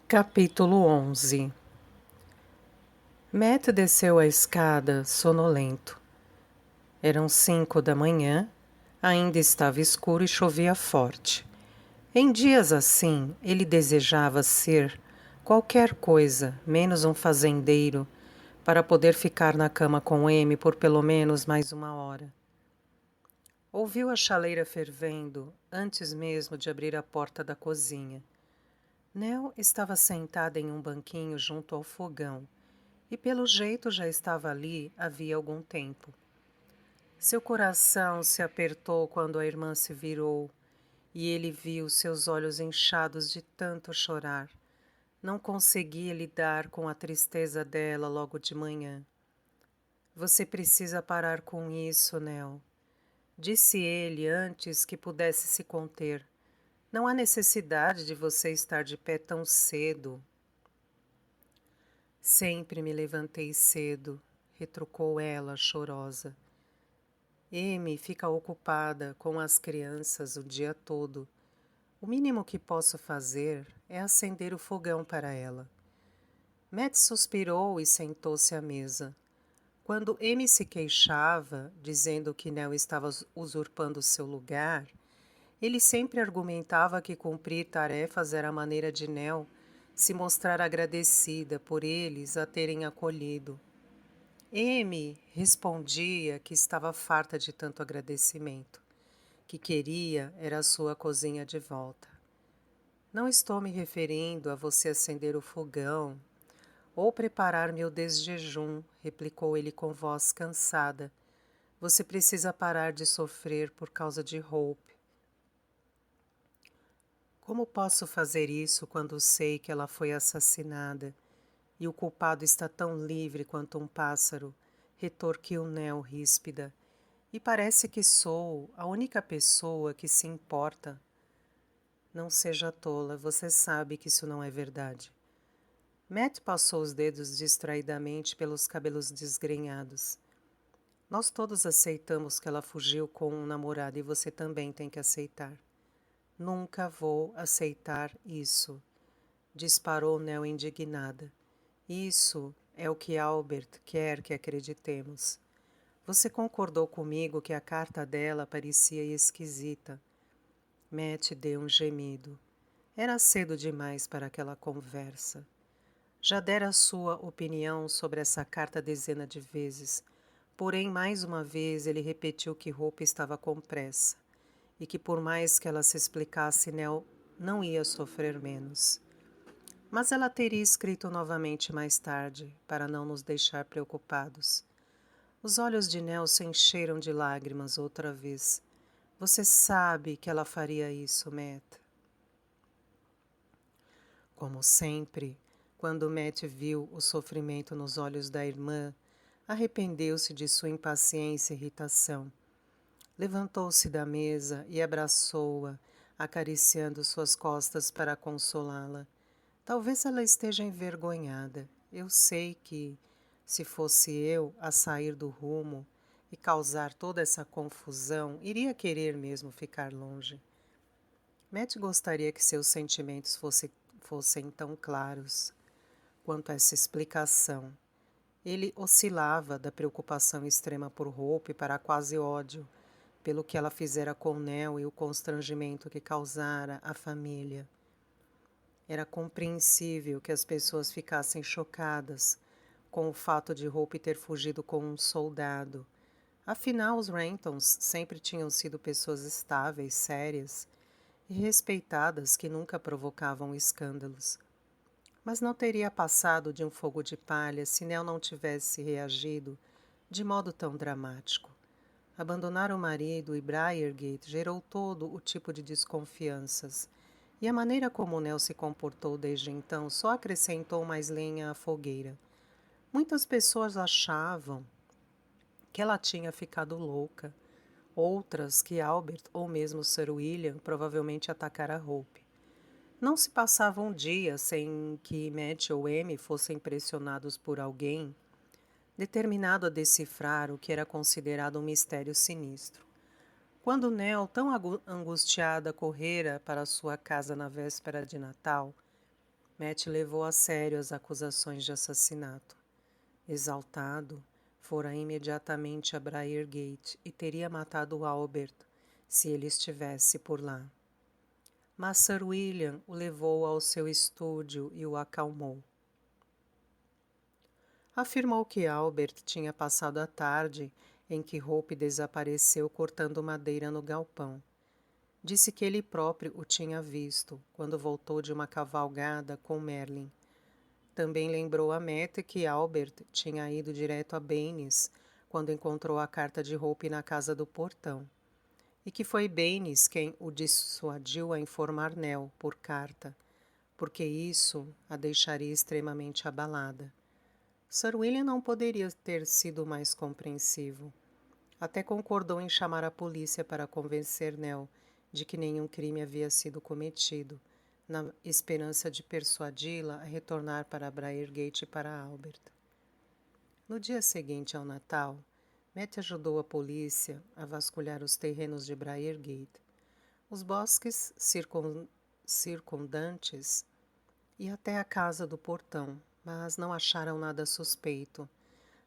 Capítulo 11. Matt desceu a escada, sonolento. Eram 5 da manhã, ainda estava escuro e chovia forte. Em dias assim, ele desejava ser qualquer coisa, menos um fazendeiro, para poder ficar na cama com Amy por pelo menos mais 1 hora. Ouviu a chaleira fervendo antes mesmo de abrir a porta da cozinha. Nell estava sentada em um banquinho junto ao fogão, e pelo jeito já estava ali havia algum tempo. Seu coração se apertou quando a irmã se virou, e ele viu seus olhos inchados de tanto chorar. Não conseguia lidar com a tristeza dela logo de manhã. Você precisa parar com isso, Nell, disse ele antes que pudesse se conter. Não há necessidade de você estar de pé tão cedo. Sempre me levantei cedo, retrucou ela, chorosa. Amy fica ocupada com as crianças o dia todo. O mínimo que posso fazer é acender o fogão para ela. Matt suspirou e sentou-se à mesa. Quando Amy se queixava, dizendo que Nell estava usurpando seu lugar, ele sempre argumentava que cumprir tarefas era a maneira de Nell se mostrar agradecida por eles a terem acolhido. Amy respondia que estava farta de tanto agradecimento, que queria era a sua cozinha de volta. Não estou me referindo a você acender o fogão ou preparar meu desjejum, replicou ele com voz cansada. Você precisa parar de sofrer por causa de Hope. Como posso fazer isso quando sei que ela foi assassinada e o culpado está tão livre quanto um pássaro? Retorquiu Nell ríspida. E parece que sou a única pessoa que se importa. Não seja tola, você sabe que isso não é verdade. Matt passou os dedos distraidamente pelos cabelos desgrenhados. Nós todos aceitamos que ela fugiu com um namorado e você também tem que aceitar. Nunca vou aceitar isso, disparou Nell indignada. Isso é o que Albert quer que acreditemos. Você concordou comigo que a carta dela parecia esquisita. Matt deu um gemido. Era cedo demais para aquela conversa. Já dera sua opinião sobre essa carta dezenas de vezes, porém mais uma vez ele repetiu que Hope estava com pressa e que por mais que ela se explicasse, Nell não ia sofrer menos. Mas ela teria escrito novamente mais tarde, para não nos deixar preocupados. Os olhos de Nell se encheram de lágrimas outra vez. Você sabe que ela faria isso, Matt. Como sempre, quando Matt viu o sofrimento nos olhos da irmã, arrependeu-se de sua impaciência e irritação. Levantou-se da mesa e abraçou-a, acariciando suas costas para consolá-la. Talvez ela esteja envergonhada. Eu sei que, se fosse eu a sair do rumo e causar toda essa confusão, iria querer mesmo ficar longe. Matt gostaria que seus sentimentos fossem tão claros quanto essa explicação. Ele oscilava da preocupação extrema por Hope para quase ódio, pelo que ela fizera com Nell e o constrangimento que causara à família. Era compreensível que as pessoas ficassem chocadas com o fato de Hope ter fugido com um soldado. Afinal, os Rentons sempre tinham sido pessoas estáveis, sérias e respeitadas que nunca provocavam escândalos. Mas não teria passado de um fogo de palha se Nell não tivesse reagido de modo tão dramático. Abandonar o marido e Briargate gerou todo o tipo de desconfianças, e a maneira como Nell se comportou desde então só acrescentou mais lenha à fogueira. Muitas pessoas achavam que ela tinha ficado louca, outras que Albert ou mesmo Sir William provavelmente atacara Hope. Não se passava um dia sem que Matt ou Amy fossem pressionados por alguém determinado a decifrar o que era considerado um mistério sinistro. Quando Nell, tão angustiada, correra para sua casa na véspera de Natal, Matt levou a sério as acusações de assassinato. Exaltado, fora imediatamente a Briargate e teria matado Albert se ele estivesse por lá. Mas Sir William o levou ao seu estúdio e o acalmou. Afirmou que Albert tinha passado a tarde em que Hope desapareceu cortando madeira no galpão. Disse que ele próprio o tinha visto quando voltou de uma cavalgada com Merlin. Também lembrou a Matt que Albert tinha ido direto a Baines quando encontrou a carta de Hope na casa do portão, e que foi Baines quem o dissuadiu a informar Nell por carta, porque isso a deixaria extremamente abalada. Sir William não poderia ter sido mais compreensivo. Até concordou em chamar a polícia para convencer Nell de que nenhum crime havia sido cometido, na esperança de persuadi-la a retornar para Briargate e para Albert. No dia seguinte ao Natal, Matt ajudou a polícia a vasculhar os terrenos de Briargate, os bosques circundantes e até a casa do portão, mas não acharam nada suspeito.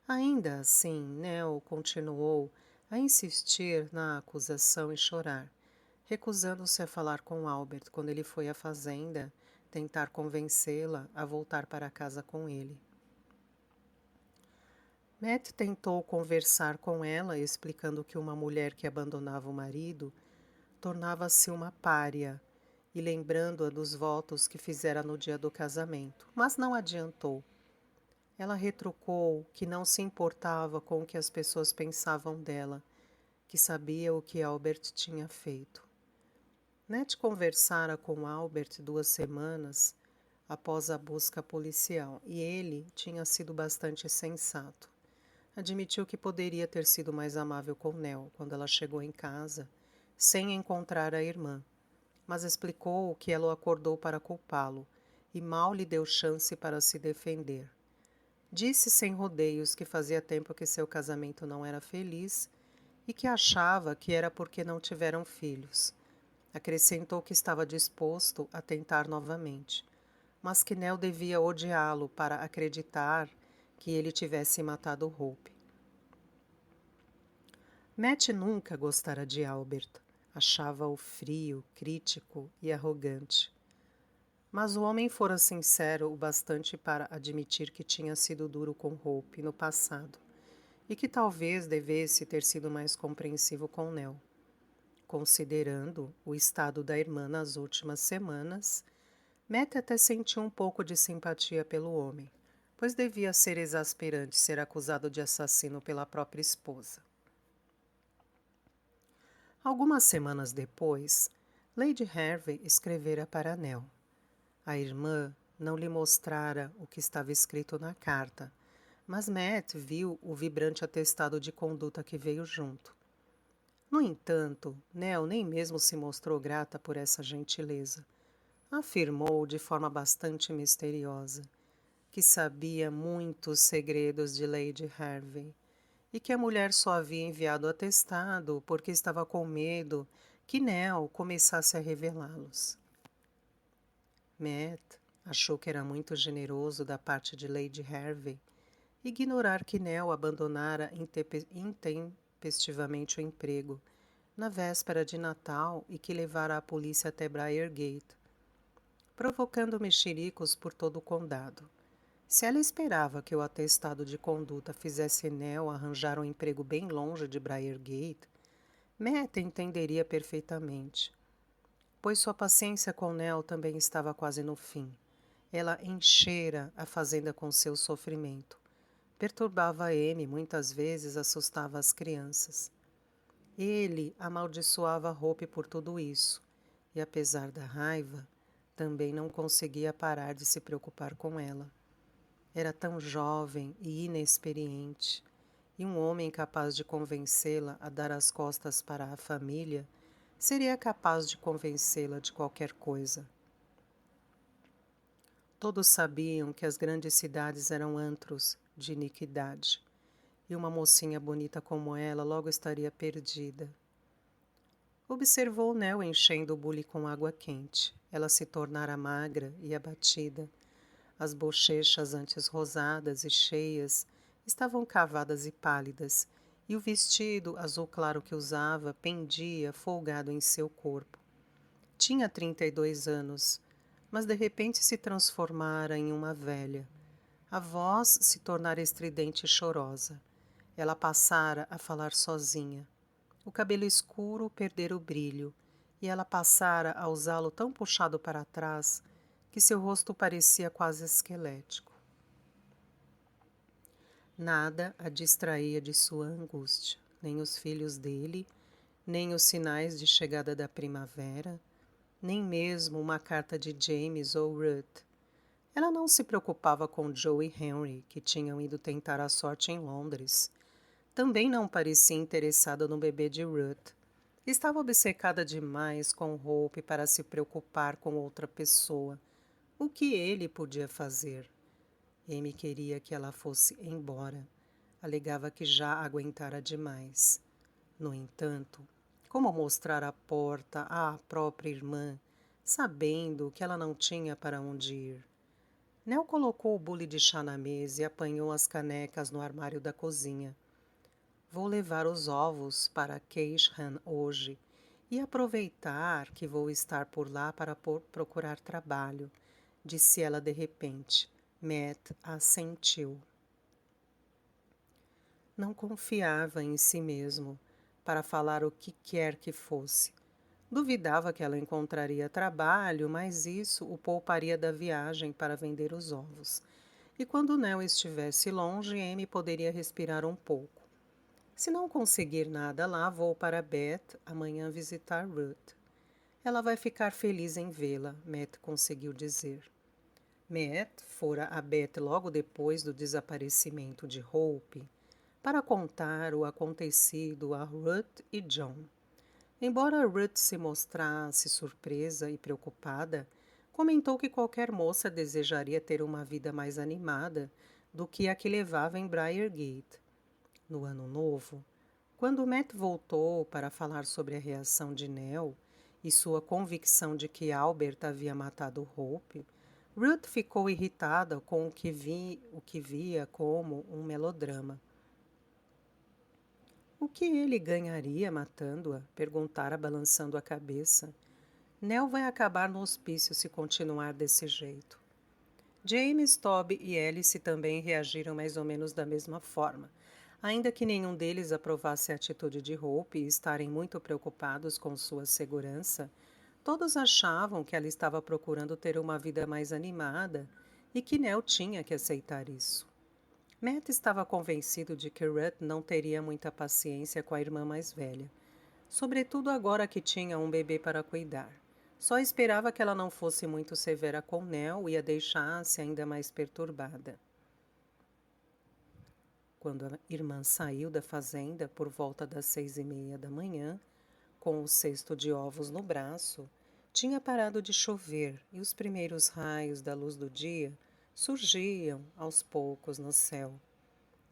Ainda assim, Nell continuou a insistir na acusação e chorar, recusando-se a falar com Albert quando ele foi à fazenda tentar convencê-la a voltar para casa com ele. Matt tentou conversar com ela, explicando que uma mulher que abandonava o marido tornava-se uma pária e lembrando-a dos votos que fizera no dia do casamento, mas não adiantou. Ela retrucou que não se importava com o que as pessoas pensavam dela, que sabia o que Albert tinha feito. Matt conversara com Albert 2 semanas após a busca policial e ele tinha sido bastante sensato. Admitiu que poderia ter sido mais amável com Nell quando ela chegou em casa, sem encontrar a irmã, mas explicou que ela o acordou para culpá-lo e mal lhe deu chance para se defender. Disse sem rodeios que fazia tempo que seu casamento não era feliz e que achava que era porque não tiveram filhos. Acrescentou que estava disposto a tentar novamente, mas que Nell devia odiá-lo para acreditar que ele tivesse matado Hope. Matt nunca gostara de Albert. Achava-o frio, crítico e arrogante. Mas o homem fora sincero o bastante para admitir que tinha sido duro com Hope no passado e que talvez devesse ter sido mais compreensivo com Nell. Considerando o estado da irmã nas últimas semanas, Matt até sentiu um pouco de simpatia pelo homem, pois devia ser exasperante ser acusado de assassino pela própria esposa. Algumas semanas depois, Lady Hervey escrevera para Nell. A irmã não lhe mostrara o que estava escrito na carta, mas Matt viu o vibrante atestado de conduta que veio junto. No entanto, Nell nem mesmo se mostrou grata por essa gentileza. Afirmou de forma bastante misteriosa que sabia muitos segredos de Lady Hervey e que a mulher só havia enviado o atestado porque estava com medo que Nell começasse a revelá-los. Matt achou que era muito generoso da parte de Lady Hervey ignorar que Nell abandonara intempestivamente o emprego na véspera de Natal e que levara a polícia até Briargate, provocando mexericos por todo o condado. Se ela esperava que o atestado de conduta fizesse Nell arranjar um emprego bem longe de Briargate, Matt entenderia perfeitamente, pois sua paciência com Nell também estava quase no fim. Ela enchera a fazenda com seu sofrimento. Perturbava Amy, muitas vezes assustava as crianças. Ele amaldiçoava Hope por tudo isso, e apesar da raiva, também não conseguia parar de se preocupar com ela. Era tão jovem e inexperiente, e um homem capaz de convencê-la a dar as costas para a família seria capaz de convencê-la de qualquer coisa. Todos sabiam que as grandes cidades eram antros de iniquidade, e uma mocinha bonita como ela logo estaria perdida. Observou Nell enchendo o bule com água quente. Ela se tornara magra e abatida, As bochechas antes rosadas e cheias estavam cavadas e pálidas, e o vestido azul claro que usava pendia folgado em seu corpo. Tinha 32 anos, mas de repente se transformara em uma velha. A voz se tornara estridente e chorosa. Ela passara a falar sozinha. O cabelo escuro perdera o brilho, e ela passara a usá-lo tão puxado para trás que seu rosto parecia quase esquelético. Nada a distraía de sua angústia, nem os filhos dele, nem os sinais de chegada da primavera, nem mesmo uma carta de James ou Ruth. Ela não se preocupava com Joe e Henry, que tinham ido tentar a sorte em Londres. Também não parecia interessada no bebê de Ruth. Estava obcecada demais com Hope para se preocupar com outra pessoa. O que ele podia fazer? Amy queria que ela fosse embora. Alegava que já aguentara demais. No entanto, como mostrar a porta à própria irmã, sabendo que ela não tinha para onde ir? Nell colocou o bule de chá na mesa e apanhou as canecas no armário da cozinha. Vou levar os ovos para Keynsham hoje e aproveitar que vou estar por lá para procurar trabalho, disse ela de repente. Matt assentiu. Não confiava em si mesmo para falar o que quer que fosse. Duvidava que ela encontraria trabalho, mas isso o pouparia da viagem para vender os ovos. E quando Nell estivesse longe, Amy poderia respirar um pouco. Se não conseguir nada lá, vou para Beth amanhã visitar Ruth. Ela vai ficar feliz em vê-la, Matt conseguiu dizer. Matt fora a Beth logo depois do desaparecimento de Hope para contar o acontecido a Ruth e John. Embora Ruth se mostrasse surpresa e preocupada, comentou que qualquer moça desejaria ter uma vida mais animada do que a que levava em Briargate. No ano novo, quando Matt voltou para falar sobre a reação de Nell e sua convicção de que Albert havia matado Hope, Ruth ficou irritada com o que via como um melodrama. O que ele ganharia matando-a? Perguntara, balançando a cabeça. Nell vai acabar no hospício se continuar desse jeito. James, Toby e Alice também reagiram mais ou menos da mesma forma. Ainda que nenhum deles aprovasse a atitude de Hope e estarem muito preocupados com sua segurança, todos achavam que ela estava procurando ter uma vida mais animada e que Nell tinha que aceitar isso. Matt estava convencido de que Ruth não teria muita paciência com a irmã mais velha, sobretudo agora que tinha um bebê para cuidar. Só esperava que ela não fosse muito severa com Nell e a deixasse ainda mais perturbada. Quando a irmã saiu da fazenda por volta das 6:30 da manhã, com o cesto de ovos no braço, tinha parado de chover e os primeiros raios da luz do dia surgiam aos poucos no céu.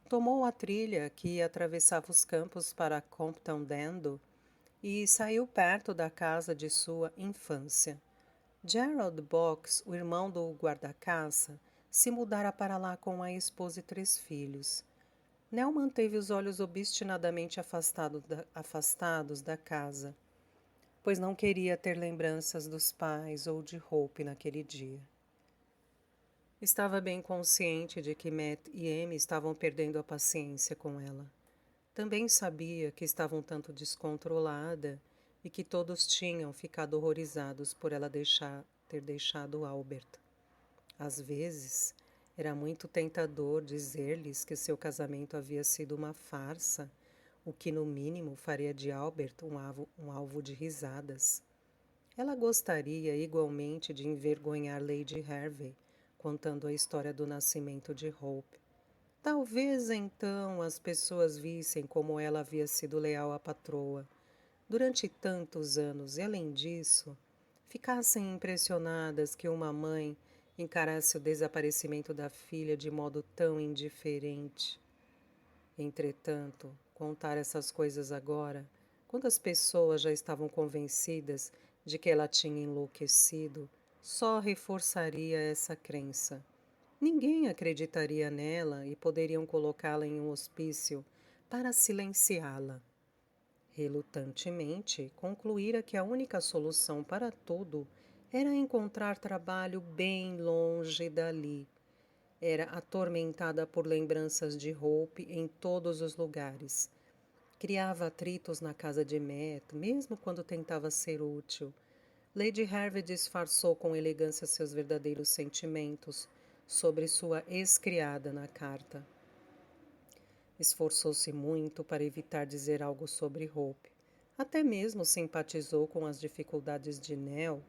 Tomou a trilha que atravessava os campos para Compton Dando e saiu perto da casa de sua infância. Gerald Box, o irmão do guarda-caça, se mudara para lá com a esposa e 3 filhos. Nell manteve os olhos obstinadamente afastados da casa, pois não queria ter lembranças dos pais ou de Hope naquele dia. Estava bem consciente de que Matt e Amy estavam perdendo a paciência com ela. Também sabia que estava um tanto descontrolada e que todos tinham ficado horrorizados por ela ter deixado Albert. Às vezes, era muito tentador dizer-lhes que seu casamento havia sido uma farsa, o que no mínimo faria de Albert um alvo de risadas. Ela gostaria igualmente de envergonhar Lady Hervey, contando a história do nascimento de Hope. Talvez então as pessoas vissem como ela havia sido leal à patroa durante tantos anos e, além disso, ficassem impressionadas que uma mãe encarasse o desaparecimento da filha de modo tão indiferente. Entretanto, contar essas coisas agora, quando as pessoas já estavam convencidas de que ela tinha enlouquecido, só reforçaria essa crença. Ninguém acreditaria nela e poderiam colocá-la em um hospício para silenciá-la. Relutantemente, concluíra que a única solução para tudo era encontrar trabalho bem longe dali. Era atormentada por lembranças de Hope em todos os lugares. Criava atritos na casa de Matt, mesmo quando tentava ser útil. Lady Hervey disfarçou com elegância seus verdadeiros sentimentos sobre sua ex-criada na carta. Esforçou-se muito para evitar dizer algo sobre Hope. Até mesmo simpatizou com as dificuldades de Nell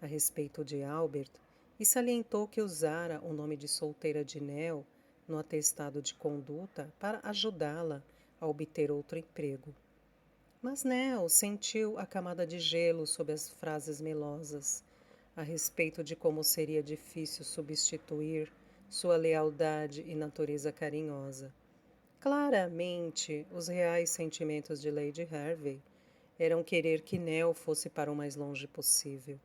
a respeito de Albert e salientou que usara o nome de solteira de Nell no atestado de conduta para ajudá-la a obter outro emprego. Mas Nell sentiu a camada de gelo sob as frases melosas a respeito de como seria difícil substituir sua lealdade e natureza carinhosa. Claramente, os reais sentimentos de Lady Hervey eram querer que Nell fosse para o mais longe possível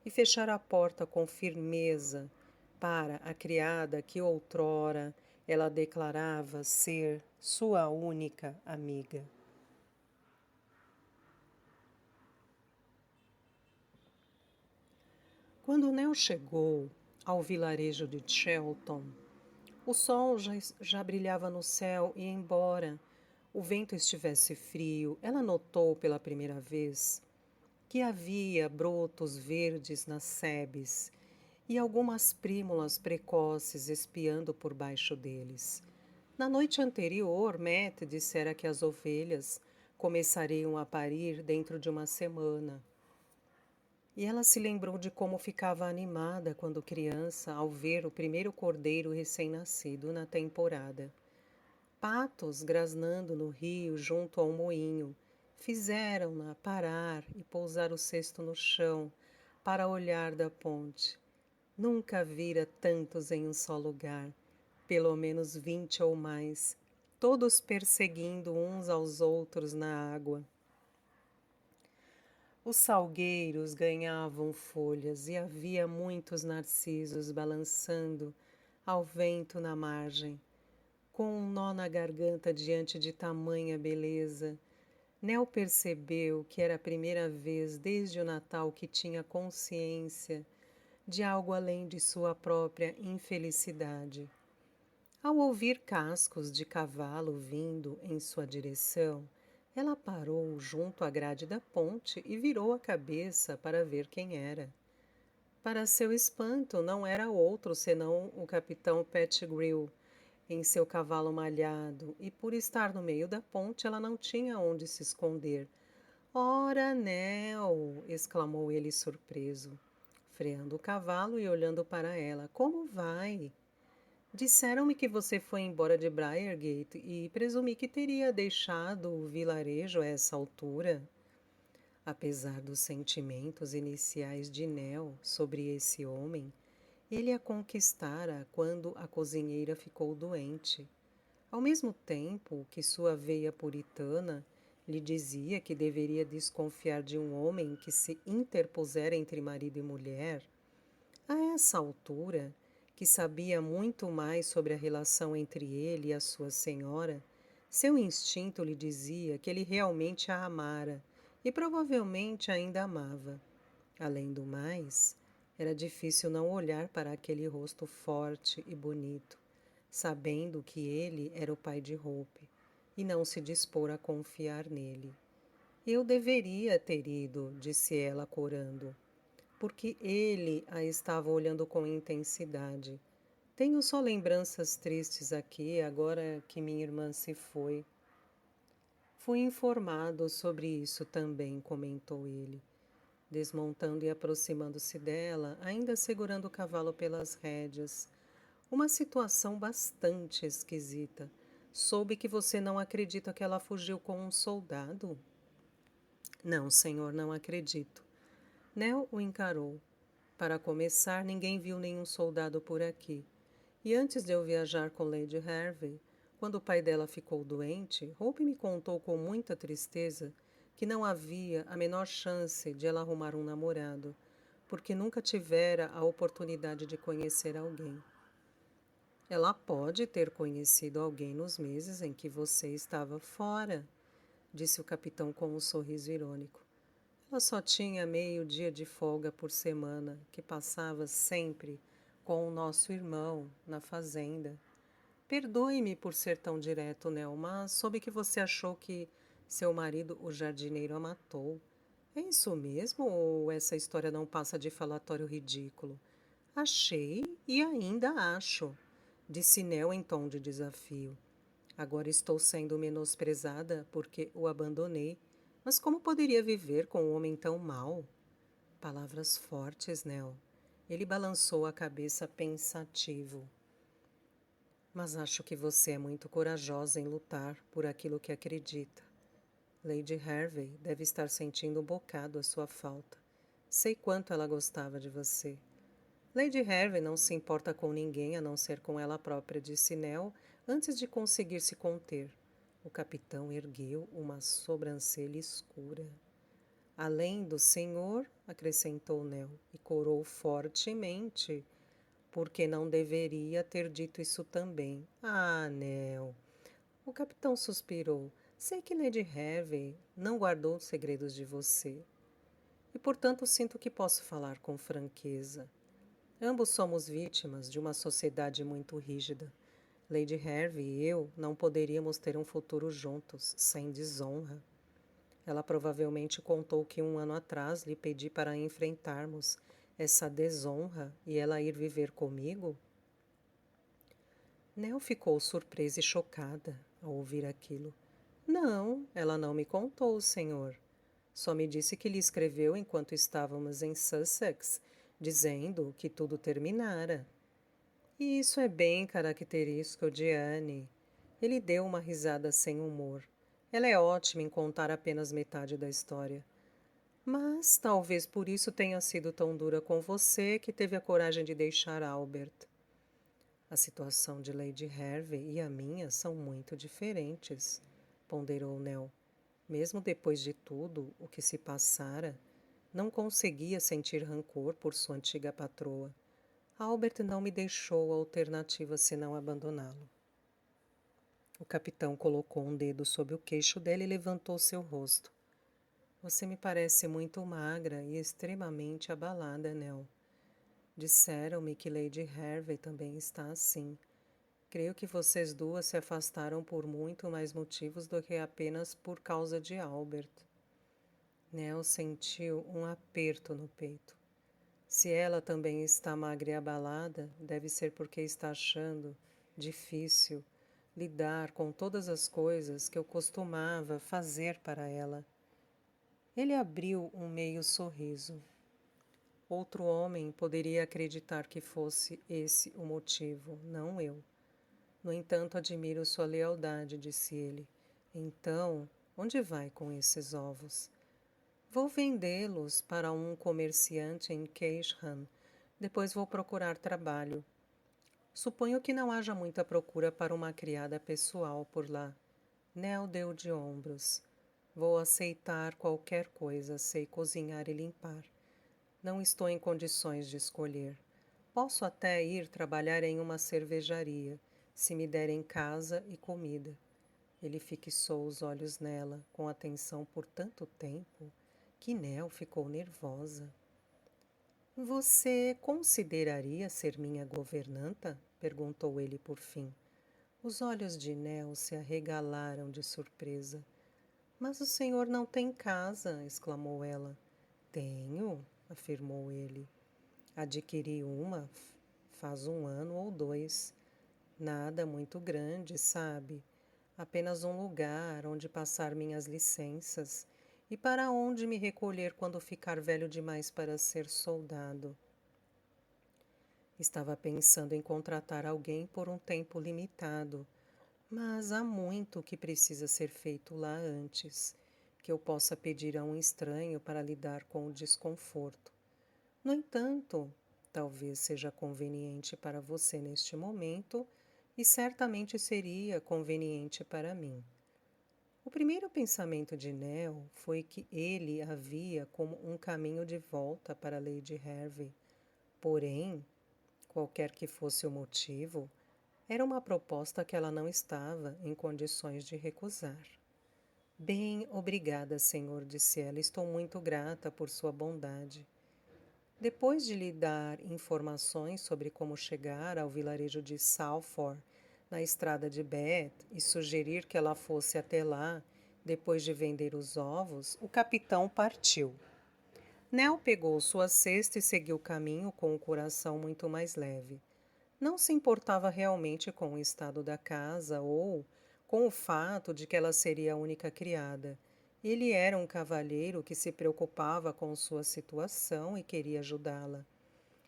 e fechar a porta com firmeza para a criada que outrora ela declarava ser sua única amiga. Quando Nell chegou ao vilarejo de Shelton, o sol já brilhava no céu e, embora o vento estivesse frio, ela notou pela primeira vez que havia brotos verdes nas sebes e algumas prímulas precoces espiando por baixo deles. Na noite anterior, Matt dissera que as ovelhas começariam a parir dentro de uma semana. E ela se lembrou de como ficava animada quando criança ao ver o primeiro cordeiro recém-nascido na temporada. Patos grasnando no rio junto ao moinho fizeram-na parar e pousar o cesto no chão para olhar da ponte. Nunca vira tantos em um só lugar, pelo menos 20 ou mais, todos perseguindo uns aos outros na água. Os salgueiros ganhavam folhas e havia muitos narcisos balançando ao vento na margem. Com um nó na garganta diante de tamanha beleza, Nell percebeu que era a primeira vez desde o Natal que tinha consciência de algo além de sua própria infelicidade. Ao ouvir cascos de cavalo vindo em sua direção, ela parou junto à grade da ponte e virou a cabeça para ver quem era. Para seu espanto, não era outro senão o capitão Pettigrew, em seu cavalo malhado, e por estar no meio da ponte, ela não tinha onde se esconder. «Ora, Nell!» exclamou ele surpreso, freando o cavalo e olhando para ela. «Como vai?» Disseram-me que você foi embora de Briargate e presumi que teria deixado o vilarejo a essa altura. Apesar dos sentimentos iniciais de Nell sobre esse homem, ele a conquistara quando a cozinheira ficou doente. Ao mesmo tempo que sua veia puritana lhe dizia que deveria desconfiar de um homem que se interpusera entre marido e mulher, a essa altura, que sabia muito mais sobre a relação entre ele e a sua senhora, seu instinto lhe dizia que ele realmente a amara e provavelmente ainda amava. Além do mais, era difícil não olhar para aquele rosto forte e bonito, sabendo que ele era o pai de Hope, e não se dispor a confiar nele. Eu deveria ter ido, disse ela corando, porque ele a estava olhando com intensidade. Tenho só lembranças tristes aqui, agora que minha irmã se foi. Fui informado sobre isso também, comentou ele, desmontando e aproximando-se dela, ainda segurando o cavalo pelas rédeas. Uma situação bastante esquisita. Soube que você não acredita que ela fugiu com um soldado? Não, senhor, não acredito. Nell o encarou. Para começar, ninguém viu nenhum soldado por aqui. E antes de eu viajar com Lady Hervey, quando o pai dela ficou doente, Hope me contou com muita tristeza que não havia a menor chance de ela arrumar um namorado, porque nunca tivera a oportunidade de conhecer alguém. Ela pode ter conhecido alguém nos meses em que você estava fora, disse o capitão com um sorriso irônico. Ela só tinha meio dia de folga por semana, que passava sempre com o nosso irmão na fazenda. Perdoe-me por ser tão direto, Nel, mas soube que você achou que seu marido, o jardineiro, a matou. É isso mesmo ou essa história não passa de falatório ridículo? Achei e ainda acho, disse Nel em tom de desafio. Agora estou sendo menosprezada porque o abandonei. Mas como poderia viver com um homem tão mau? Palavras fortes, Nel. Ele balançou a cabeça pensativo. Mas acho que você é muito corajosa em lutar por aquilo que acredita. Lady Hervey deve estar sentindo um bocado a sua falta. Sei quanto ela gostava de você. Lady Hervey não se importa com ninguém a não ser com ela própria, disse Nell, antes de conseguir se conter. O capitão ergueu uma sobrancelha escura. Além do senhor, acrescentou Nell, e corou fortemente, porque não deveria ter dito isso também. Ah, Nell. O capitão suspirou. Sei que Lady Hervey não guardou segredos de você. E, portanto, sinto que posso falar com franqueza. Ambos somos vítimas de uma sociedade muito rígida. Lady Hervey e eu não poderíamos ter um futuro juntos, sem desonra. Ela provavelmente contou que 1 ano atrás lhe pedi para enfrentarmos essa desonra e ela ir viver comigo? Nell ficou surpresa e chocada ao ouvir aquilo. Não, ela não me contou, senhor. Só me disse que lhe escreveu enquanto estávamos em Sussex, dizendo que tudo terminara. E isso é bem característico de Anne. Ele deu uma risada sem humor. Ela é ótima em contar apenas metade da história. Mas talvez por isso tenha sido tão dura com você que teve a coragem de deixar Albert. A situação de Lady Hervey e a minha são muito diferentes, ponderou Nell. Mesmo depois de tudo o que se passara, não conseguia sentir rancor por sua antiga patroa. Albert não me deixou alternativa senão abandoná-lo. O capitão colocou um dedo sob o queixo dela e levantou seu rosto. Você me parece muito magra e extremamente abalada, Nell. Disseram-me que Lady Hervey também está assim. Creio que vocês duas se afastaram por muito mais motivos do que apenas por causa de Albert. Nell sentiu um aperto no peito. Se ela também está magra e abalada, deve ser porque está achando difícil lidar com todas as coisas que eu costumava fazer para ela. Ele abriu um meio sorriso. Outro homem poderia acreditar que fosse esse o motivo, não eu. No entanto, admiro sua lealdade, disse ele. Então, onde vai com esses ovos? Vou vendê-los para um comerciante em Keynsham. Depois vou procurar trabalho. Suponho que não haja muita procura para uma criada pessoal por lá. Nell deu de ombros. Vou aceitar qualquer coisa, sei cozinhar e limpar. Não estou em condições de escolher. Posso até ir trabalhar em uma cervejaria, se me derem casa e comida. Ele fixou os olhos nela, com atenção por tanto tempo, que Nell ficou nervosa. Você consideraria ser minha governanta? Perguntou ele por fim. Os olhos de Nell se arregalaram de surpresa. Mas o senhor não tem casa, exclamou ela. Tenho, afirmou ele. Adquiri uma faz 1 ano ou 2. Nada muito grande, sabe? Apenas um lugar onde passar minhas licenças e para onde me recolher quando ficar velho demais para ser soldado. Estava pensando em contratar alguém por um tempo limitado, mas há muito que precisa ser feito lá antes, que eu possa pedir a um estranho para lidar com o desconforto. No entanto, talvez seja conveniente para você neste momento e certamente seria conveniente para mim. O primeiro pensamento de Nell foi que ele havia como um caminho de volta para Lady Hervey. Porém, qualquer que fosse o motivo, Era uma proposta que ela não estava em condições de recusar. Bem, obrigada, senhor, disse ela. Estou muito grata por sua bondade. Depois de lhe dar informações sobre como chegar ao vilarejo de Salford, na estrada de Bath, e sugerir que ela fosse até lá, depois de vender os ovos, o capitão partiu. Nell pegou sua cesta e seguiu o caminho com o coração muito mais leve. Não se importava realmente com o estado da casa ou com o fato de que ela seria a única criada. Ele era um cavalheiro que se preocupava com sua situação e queria ajudá-la.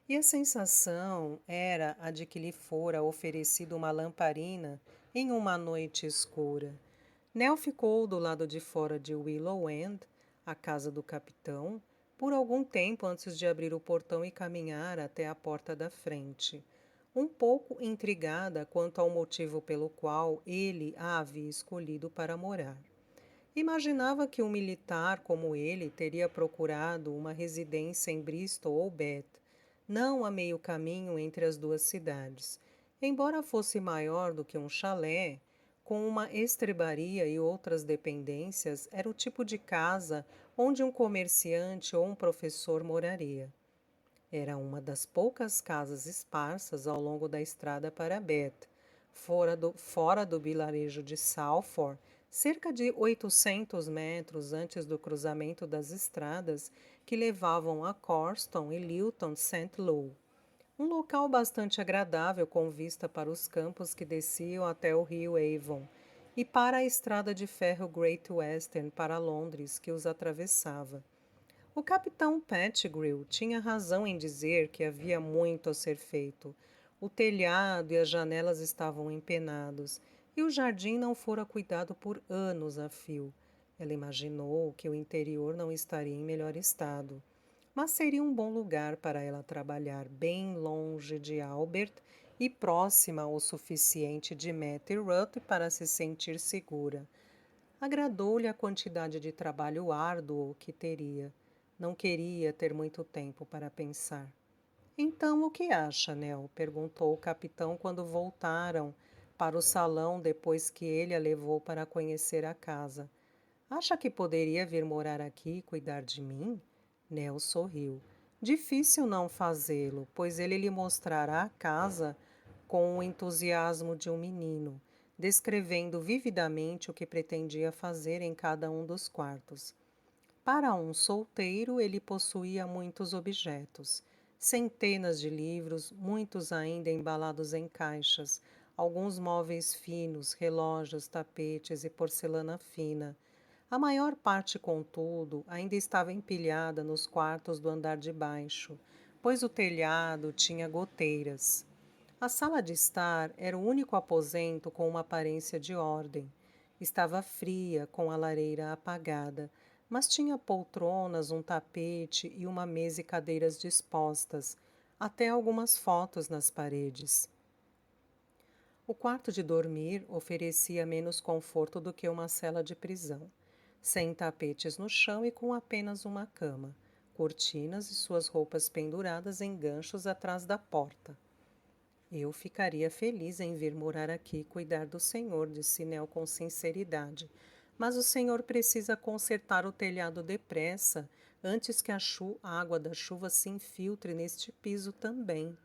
E a sensação era a de que lhe fora oferecida uma lamparina em uma noite escura. Nell ficou do lado de fora de Willow End, a casa do capitão, por algum tempo antes de abrir o portão e caminhar até a porta da frente, um pouco intrigada quanto ao motivo pelo qual ele a havia escolhido para morar. Imaginava que um militar como ele teria procurado uma residência em Bristol ou Bath, não a meio caminho entre as duas cidades. Embora fosse maior do que um chalé, com uma estrebaria e outras dependências, era o tipo de casa onde um comerciante ou um professor moraria. Era uma das poucas casas esparsas ao longo da estrada para Bath, fora do vilarejo de Salford, cerca de 800 metros antes do cruzamento das estradas que levavam a Corston e Lilton St. Lou. Um local bastante agradável com vista para os campos que desciam até o rio Avon e para a estrada de ferro Great Western para Londres que os atravessava. O capitão Pettigrew tinha razão em dizer que havia muito a ser feito. O telhado e as janelas estavam empenados, e o jardim não fora cuidado por anos a fio. Ela imaginou que o interior não estaria em melhor estado, mas seria um bom lugar para ela trabalhar bem longe de Albert e próxima o suficiente de Mattie Ruth para se sentir segura. Agradou-lhe a quantidade de trabalho árduo que teria. Não queria ter muito tempo para pensar. Então, o que acha, Nell? Perguntou o capitão quando voltaram para o salão depois que ele a levou para conhecer a casa. Acha que poderia vir morar aqui e cuidar de mim? Nell sorriu. Difícil não fazê-lo, pois ele lhe mostrará a casa com o entusiasmo de um menino, descrevendo vividamente o que pretendia fazer em cada um dos quartos. Para um solteiro, ele possuía muitos objetos, centenas de livros, muitos ainda embalados em caixas, alguns móveis finos, relógios, tapetes e porcelana fina. A maior parte, contudo, ainda estava empilhada nos quartos do andar de baixo, pois o telhado tinha goteiras. A sala de estar era o único aposento com uma aparência de ordem. Estava fria, com a lareira apagada, mas tinha poltronas, um tapete e uma mesa e cadeiras dispostas, até algumas fotos nas paredes. O quarto de dormir oferecia menos conforto do que uma cela de prisão, sem tapetes no chão e com apenas uma cama, cortinas e suas roupas penduradas em ganchos atrás da porta. Eu ficaria feliz em vir morar aqui e cuidar do senhor, disse Nell com sinceridade. Mas o senhor precisa consertar o telhado depressa, antes que a água da chuva se infiltre neste piso também.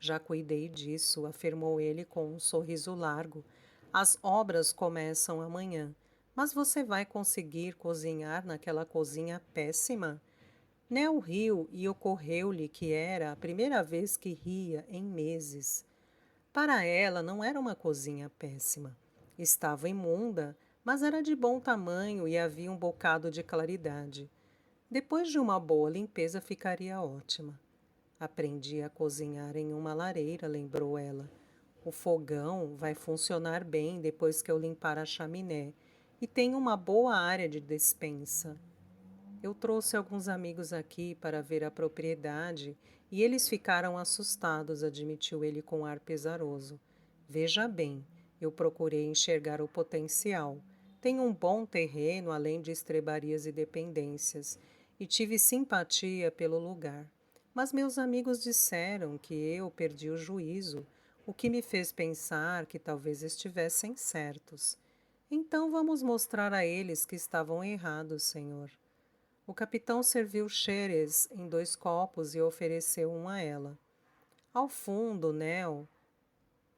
Já cuidei disso, afirmou ele com um sorriso largo. As obras começam amanhã, mas você vai conseguir cozinhar naquela cozinha péssima? Nell riu e ocorreu-lhe que era a primeira vez que ria em meses. Para ela não era uma cozinha péssima. Estava imunda, mas era de bom tamanho e havia um bocado de claridade. Depois de uma boa limpeza ficaria ótima. Aprendi a cozinhar em uma lareira, lembrou ela. O fogão vai funcionar bem depois que eu limpar a chaminé e tem uma boa área de despensa. Eu trouxe alguns amigos aqui para ver a propriedade e eles ficaram assustados, admitiu ele com ar pesaroso. Veja bem, eu procurei enxergar o potencial. Tem um bom terreno, além de estrebarias e dependências, e tive simpatia pelo lugar. Mas meus amigos disseram que eu perdi o juízo. o que me fez pensar que talvez estivessem certos. Então vamos mostrar a eles que estavam errados, senhor. O capitão serviu Xerez em 2 copos e ofereceu um a ela. Ao fundo, Nell.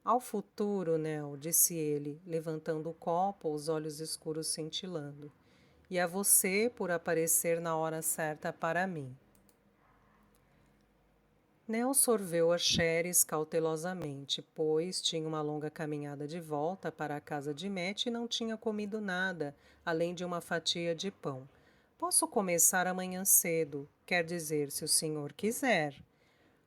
Ao futuro, Nell, disse ele, levantando o copo, os olhos escuros cintilando. E a você por aparecer na hora certa para mim. Nell sorveu a Xeres cautelosamente, pois tinha uma longa caminhada de volta para a casa de Matt e não tinha comido nada, além de uma fatia de pão. Posso começar amanhã cedo, quer dizer, se o senhor quiser.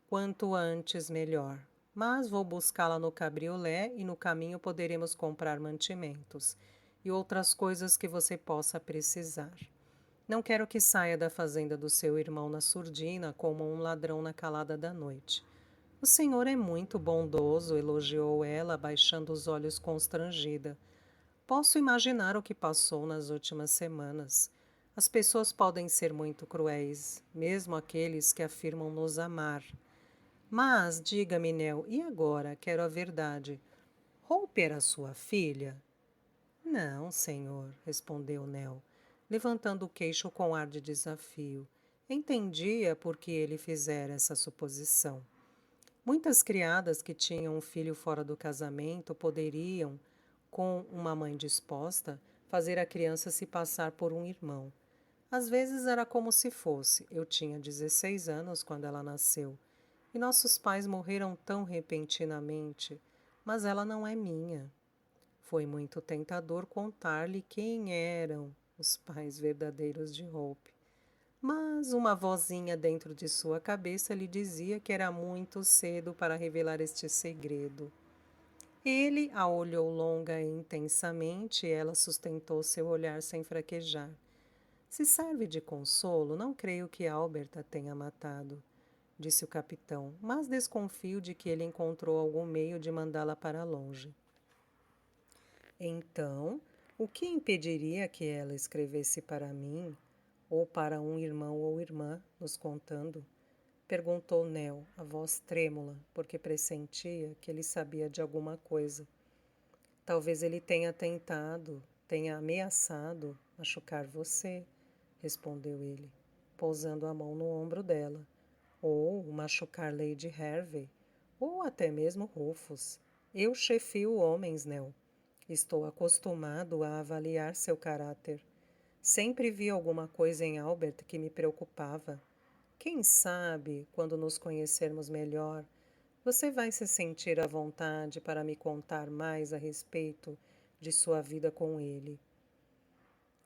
Quanto antes, melhor. Mas vou buscá-la no cabriolé e no caminho poderemos comprar mantimentos e outras coisas que você possa precisar. Não quero que saia da fazenda do seu irmão na surdina como um ladrão na calada da noite. O senhor é muito bondoso, elogiou ela, baixando os olhos constrangida. Posso imaginar o que passou nas últimas semanas. As pessoas podem ser muito cruéis, mesmo aqueles que afirmam nos amar. Mas, diga-me, Nell, e agora? Quero a verdade. Hope era sua filha? Não, senhor, respondeu Nell, levantando o queixo com ar de desafio. Entendia por que ele fizera essa suposição. Muitas criadas que tinham um filho fora do casamento poderiam, com uma mãe disposta, fazer a criança se passar por um irmão. Às vezes era como se fosse. Eu tinha 16 anos quando ela nasceu. E nossos pais morreram tão repentinamente. Mas ela não é minha. Foi muito tentador contar-lhe quem eram os pais verdadeiros de Hope. Mas uma vozinha dentro de sua cabeça lhe dizia que era muito cedo para revelar este segredo. Ele a olhou longa e intensamente e ela sustentou seu olhar sem fraquejar. Se serve de consolo, não creio que Albert a tenha matado, disse o capitão, mas desconfio de que ele encontrou algum meio de mandá-la para longe. Então, o que impediria que ela escrevesse para mim, ou para um irmão ou irmã, nos contando? Perguntou Nell, a voz trêmula, porque pressentia que ele sabia de alguma coisa. Talvez ele tenha tentado, tenha ameaçado machucar você, respondeu ele, pousando a mão no ombro dela. Ou machucar Lady Hervey, ou até mesmo Rufus. Eu chefio homens, Nell. Estou acostumado a avaliar seu caráter. Sempre vi alguma coisa em Albert que me preocupava. Quem sabe, quando nos conhecermos melhor, você vai se sentir à vontade para me contar mais a respeito de sua vida com ele.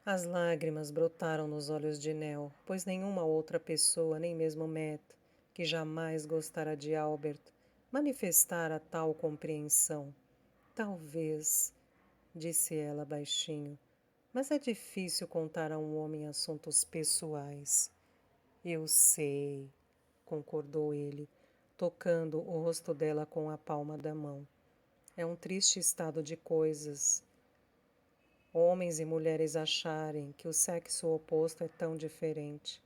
As lágrimas brotaram nos olhos de Nell, pois nenhuma outra pessoa, nem mesmo Matt, que jamais gostara de Albert, manifestara tal compreensão. Talvez, disse ela baixinho, mas é difícil contar a um homem assuntos pessoais. Eu sei, concordou ele, tocando o rosto dela com a palma da mão. É um triste estado de coisas. Homens e mulheres acharem que o sexo oposto é tão diferente.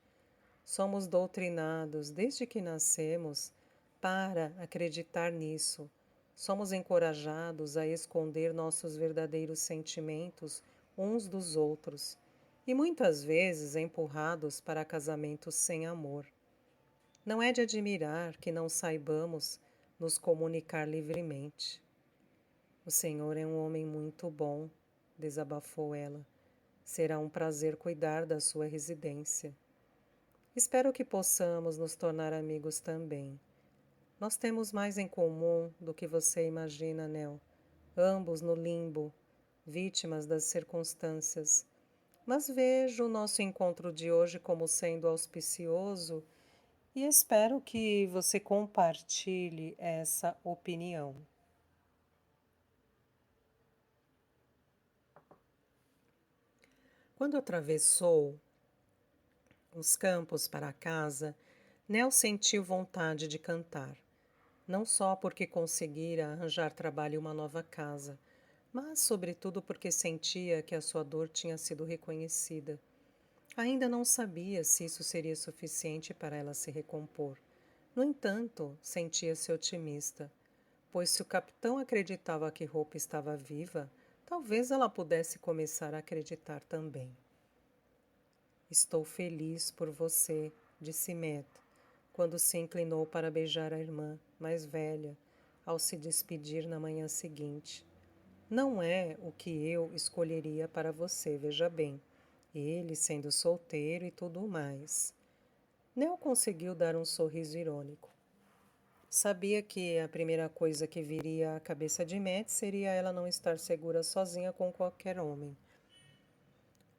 Somos doutrinados, desde que nascemos, para acreditar nisso. Somos encorajados a esconder nossos verdadeiros sentimentos uns dos outros e muitas vezes empurrados para casamentos sem amor. Não é de admirar que não saibamos nos comunicar livremente. O Senhor é um homem muito bom, desabafou ela. Será um prazer cuidar da sua residência. Espero que possamos nos tornar amigos também. Nós temos mais em comum do que você imagina, Nell. Ambos no limbo, vítimas das circunstâncias. Mas vejo o nosso encontro de hoje como sendo auspicioso e espero que você compartilhe essa opinião. Quando atravessou os campos para casa, Nell sentiu vontade de cantar. Não só porque conseguira arranjar trabalho em uma nova casa, mas sobretudo porque sentia que a sua dor tinha sido reconhecida. Ainda não sabia se isso seria suficiente para ela se recompor. No entanto, sentia-se otimista. pois se o capitão acreditava que Hope estava viva, talvez ela pudesse começar a acreditar também. Estou feliz por você, disse Matt, quando se inclinou para beijar a irmã, mais velha, ao se despedir na manhã seguinte. Não é o que eu escolheria para você, veja bem. Ele sendo solteiro e tudo mais. Nell conseguiu dar um sorriso irônico. Sabia que a primeira coisa que viria à cabeça de Matt seria ela não estar segura sozinha com qualquer homem.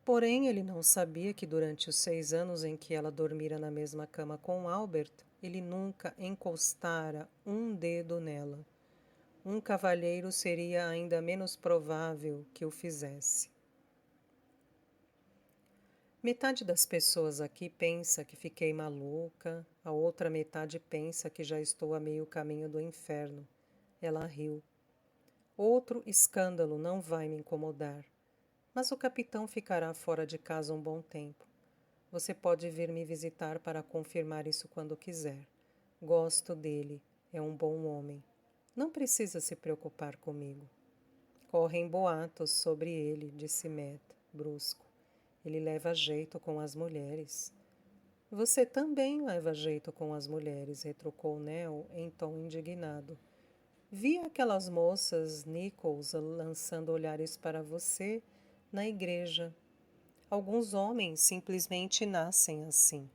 Porém, ele não sabia que durante os 6 anos em que ela dormira na mesma cama com Albert, ele nunca encostara um dedo nela. Um cavalheiro seria ainda menos provável que o fizesse. Metade das pessoas aqui pensa que fiquei maluca, a outra metade pensa que já estou a meio caminho do inferno. Ela riu. Outro escândalo não vai me incomodar, mas o capitão ficará fora de casa um bom tempo. Você pode vir me visitar para confirmar isso quando quiser. Gosto dele, é um bom homem. Não precisa se preocupar comigo. Correm boatos sobre ele, disse Matt, brusco. Ele leva jeito com as mulheres. Você também leva jeito com as mulheres, retrucou Nell em tom indignado. Vi aquelas moças Nichols lançando olhares para você na igreja. Alguns homens simplesmente nascem assim,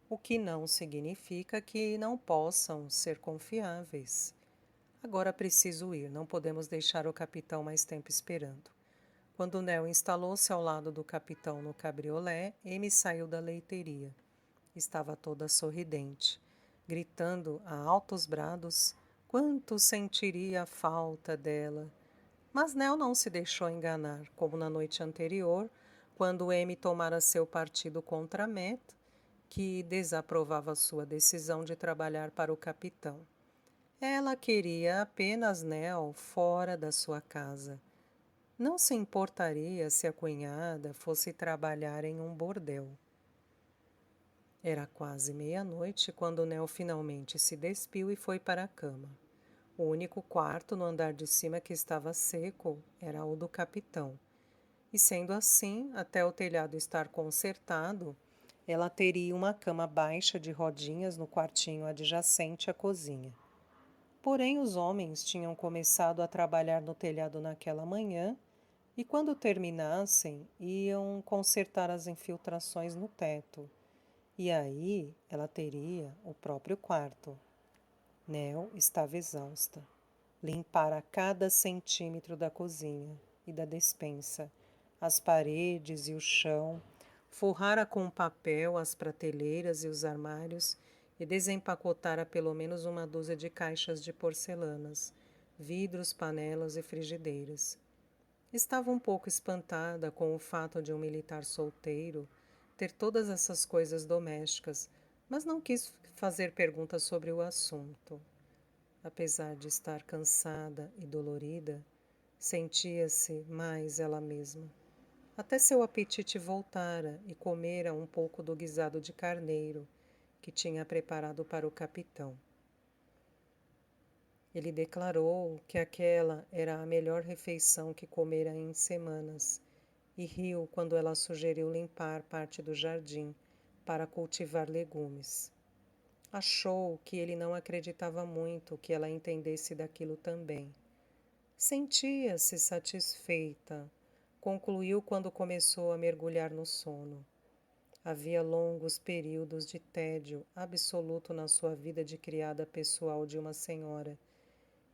o que não significa que não possam ser confiáveis. Agora preciso ir, não podemos deixar o capitão mais tempo esperando. Quando Nell instalou-se ao lado do capitão no cabriolé, Amy saiu da leiteria. Estava toda sorridente, gritando a altos brados quanto sentiria a falta dela. Mas Nell não se deixou enganar, como na noite anterior, quando Amy tomara seu partido contra Matt, que desaprovava sua decisão de trabalhar para o capitão. Ela queria apenas Nell fora da sua casa. Não se importaria se a cunhada fosse trabalhar em um bordel. Era quase meia-noite quando Nell finalmente se despiu e foi para a cama. O único quarto no andar de cima que estava seco era o do capitão. E sendo assim, até o telhado estar consertado, ela teria uma cama baixa de rodinhas no quartinho adjacente à cozinha. Porém, os homens tinham começado a trabalhar no telhado naquela manhã e, quando terminassem, iam consertar as infiltrações no teto. E aí ela teria o próprio quarto. Nell estava exausta. Limpara cada centímetro da cozinha e da despensa, as paredes e o chão, forrara com papel as prateleiras e os armários e desempacotara pelo menos uma dúzia de caixas de porcelanas, vidros, panelas e frigideiras. Estava um pouco espantada com o fato de um militar solteiro ter todas essas coisas domésticas, mas não quis fazer perguntas sobre o assunto. Apesar de estar cansada e dolorida, sentia-se mais ela mesma. Até seu apetite voltara e comera um pouco do guisado de carneiro que tinha preparado para o capitão. Ele declarou que aquela era a melhor refeição que comera em semanas e riu quando ela sugeriu limpar parte do jardim para cultivar legumes. Achou que ele não acreditava muito que ela entendesse daquilo também. Sentia-se satisfeita, concluiu quando começou a mergulhar no sono. Havia longos períodos de tédio absoluto na sua vida de criada pessoal de uma senhora,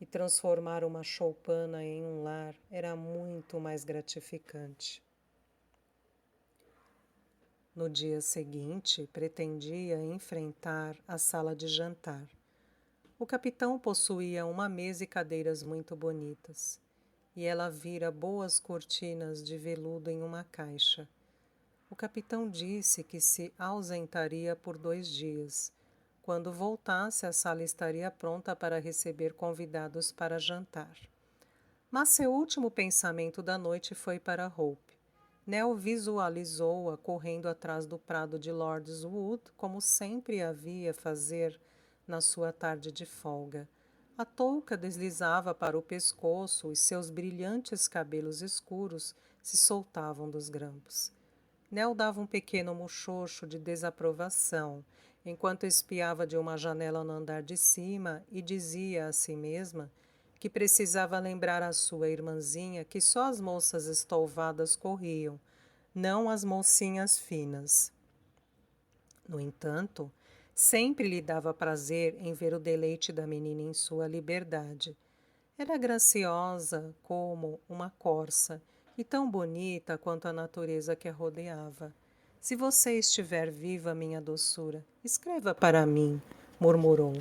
e transformar uma choupana em um lar era muito mais gratificante. No dia seguinte, pretendia enfrentar a sala de jantar. O capitão possuía uma mesa e cadeiras muito bonitas, e ela vira boas cortinas de veludo em uma caixa. O capitão disse que se ausentaria por 2 dias. Quando voltasse, a sala estaria pronta para receber convidados para jantar. Mas seu último pensamento da noite foi para Hope. Nell visualizou-a correndo atrás do prado de Lordswood, como sempre havia fazer na sua tarde de folga, A touca deslizava para o pescoço e seus brilhantes cabelos escuros se soltavam dos grampos. Nel dava um pequeno muxoxo de desaprovação, enquanto espiava de uma janela no andar de cima e dizia a si mesma que precisava lembrar à sua irmãzinha que só as moças estouvadas corriam, não as mocinhas finas. No entanto, sempre lhe dava prazer em ver o deleite da menina em sua liberdade. Era graciosa como uma corça e tão bonita quanto a natureza que a rodeava. Se você estiver viva, minha doçura, escreva para mim, murmurou.